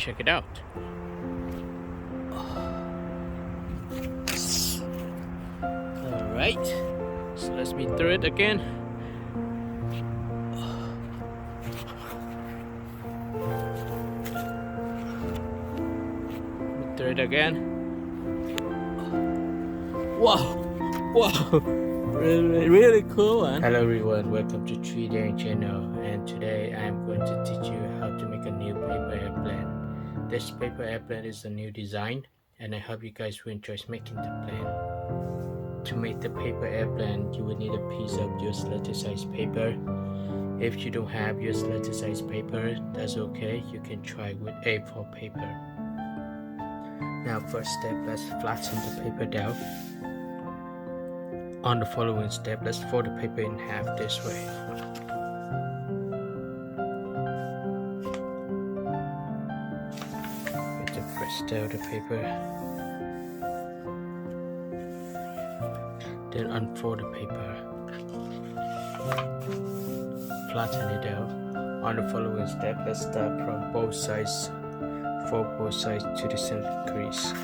check it out. Alright, so let's be through it again. Through it again. Wow, really cool one. Hello everyone, welcome to TriKdanG channel, and today I'm going to teach you how to make a new paper airplane. This paper airplane is a new design, and I hope you guys will enjoy making the plane. To make the paper airplane, you will need a piece of US letter size paper. If you don't have US letter size paper, that's okay, you can try with A4 paper. Now first step, let's flatten the paper down. On the following step, let's fold the paper in half this way. With the press down the paper. Then unfold the paper. Flatten it out. On the following step, let's start from both sides. Fold both sides to the center crease.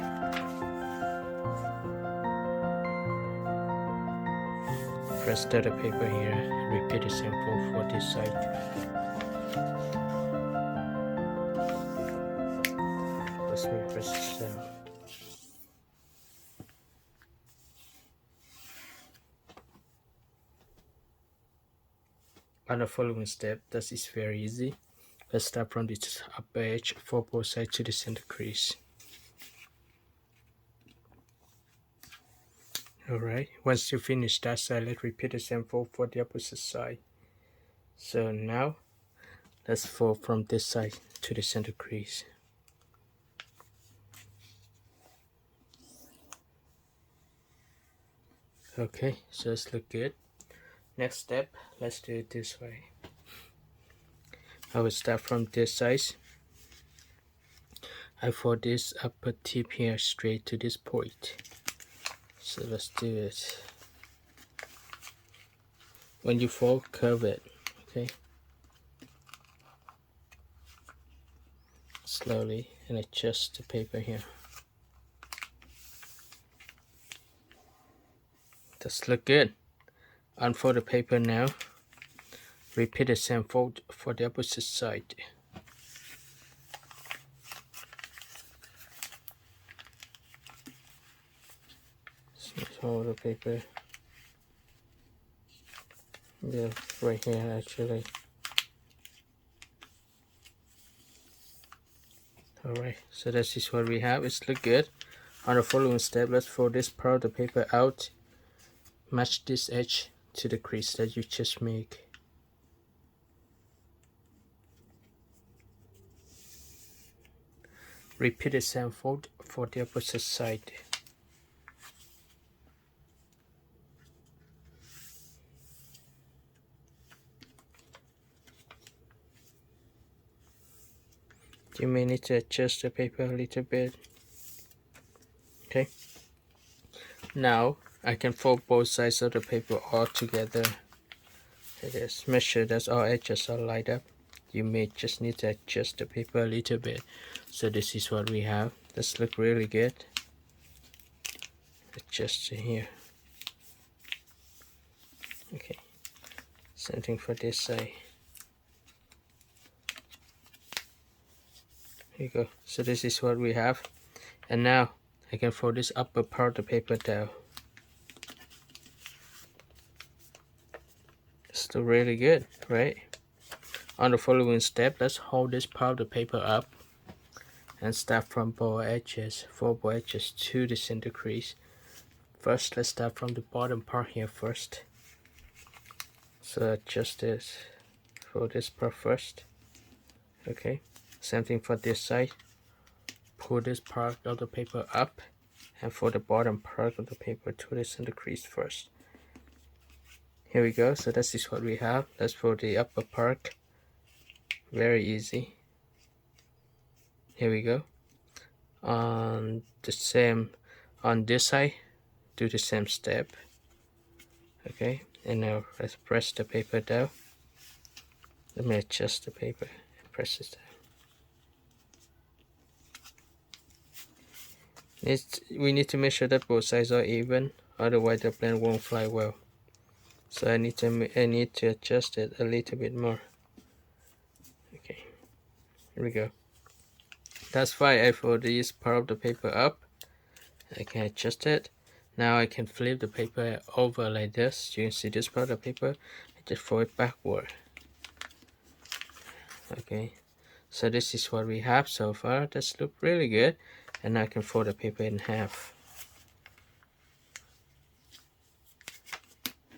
Press down the paper here and repeat the same fold for this side. Let's press this down. On the following step, this is very easy. Let's start from this upper edge, fold both sides to the center crease. Alright, once you finish that side, let's repeat the same fold for the opposite side. So now, let's fold from this side to the center crease. Okay, so it's look good. Next step, let's do it this way. I will start from this side. I fold this upper tip here straight to this point. So let's do it. When you fold, curve it, okay? Slowly, and adjust the paper here. Does look good. Unfold the paper now. Repeat the same fold for the opposite side. Fold the paper. Yeah, right here actually. Alright, so this is what we have. It's look good. On the following step, let's fold this part of the paper out. Match this edge to the crease that you just make. Repeat the same fold for the opposite side. You may need to adjust the paper a little bit. Okay. Now I can fold both sides of the paper all together. It is. Make sure that all edges are lined up. You may just need to adjust the paper a little bit. So this is what we have. This looks really good. Adjust it here. Okay. Same thing for this side. Here you go. So this is what we have. And now I can fold this upper part of the paper down. Still really good, right? On the following step, let's hold this part of the paper up and start from both edges, fold both edges to the center crease. First, let's start from the bottom part here first. So adjust this for this part first. Okay, same thing for this side. Pull this part of the paper up and for the bottom part of the paper to the center crease first. Here we go. So this is what we have. That's for the upper part. Very easy. Here we go. On the same, on this side, do the same step. Okay, and now let's press the paper down. Let me adjust the paper and press it down. We need to make sure that both sides are even, otherwise the plane won't fly well. So I need to adjust it a little bit more. Okay, here we go. That's fine. I fold this part of the paper up. I can adjust it. Now I can flip the paper over like this. You can see this part of the paper. I just fold it backward. Okay, so this is what we have so far. That's look really good. And now I can fold the paper in half.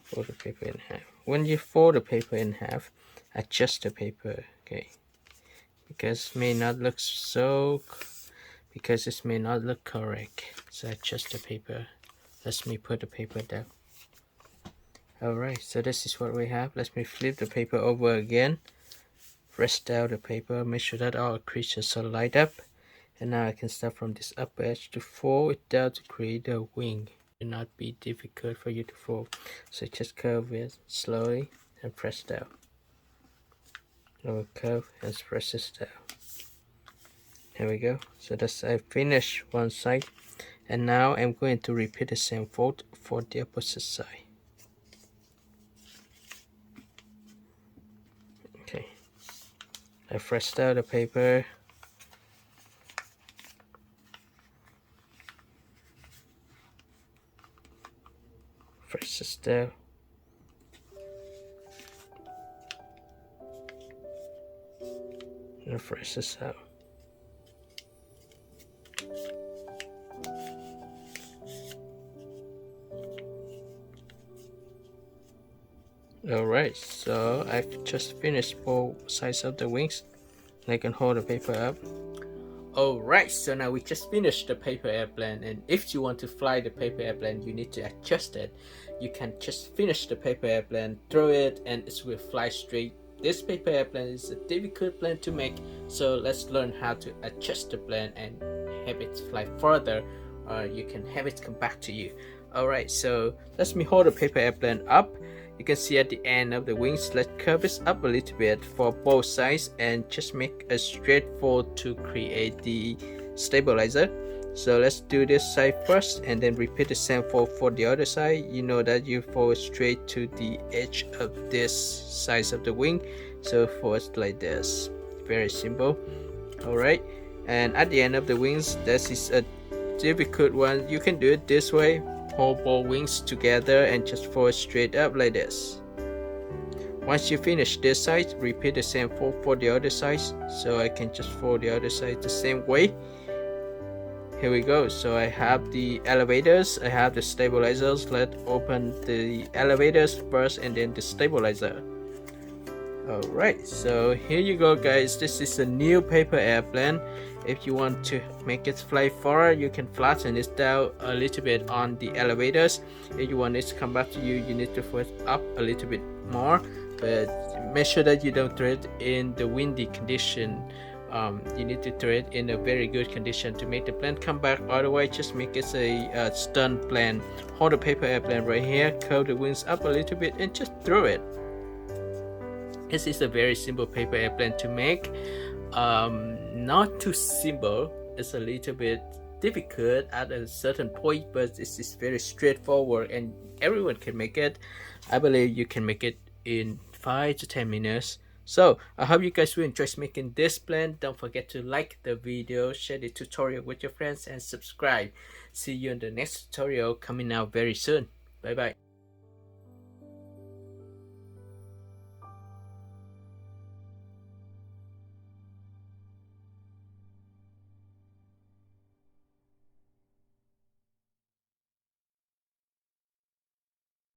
Fold the paper in half. When you fold the paper in half, adjust the paper. Okay, because it may not look because it may not look correct. So adjust the paper. Let me put the paper down. Alright, so this is what we have. Let me flip the paper over again. Press down the paper, make sure that all creases are lined up. And now I can start from this upper edge to fold it down to create a wing. It will not be difficult for you to fold. So just curve it slowly and press down. Lower curve and press this down. Here we go. So that's I finished one side. And now I'm going to repeat the same fold for the opposite side. Okay. I press down the paper. Press this down. And press this out. Alright, so I've just finished both sides of the wings. And I can hold the paper up. Alright, so now we just finished the paper airplane, and if you want to fly the paper airplane, you need to adjust it. You can just finish the paper airplane, throw it, and it will fly straight. This paper airplane is a difficult plane to make, so let's learn how to adjust the plane and have it fly further, or you can have it come back to you. Alright, so let me hold the paper airplane up. You can see at the end of the wings, let's curve it up a little bit for both sides and just make a straight fold to create the stabilizer. So let's do this side first and then repeat the same fold for the other side. You know that you fold straight to the edge of this side of the wing. So fold like this. Very simple. Alright, and at the end of the wings, this is a difficult one. You can do it this way. Hold both wings together and just fold straight up like this. Once you finish this side, repeat the same fold for the other side. So I can just fold the other side the same way. Here we go. So I have the elevators, I have the stabilizers. Let's open the elevators first and then the stabilizer. Alright, so here you go guys. This is a new paper airplane. If you want to make it fly far, you can flatten it down a little bit on the elevators. If you want it to come back to you, you need to fold it up a little bit more, but make sure that you don't throw it in the windy condition. You need to throw it in a very good condition to make the plane come back. Otherwise, just make it a stunt plane. Hold the paper airplane right here, curve the wings up a little bit and just throw it. This is a very simple paper airplane to make. Not too simple, it's a little bit difficult at a certain point, but this is very straightforward and everyone can make it. I believe you can make it in 5 to 10 minutes. So I hope you guys will enjoy making this plane. Don't forget to like the video, share the tutorial with your friends and subscribe. See you in the next tutorial coming out very soon. Bye bye.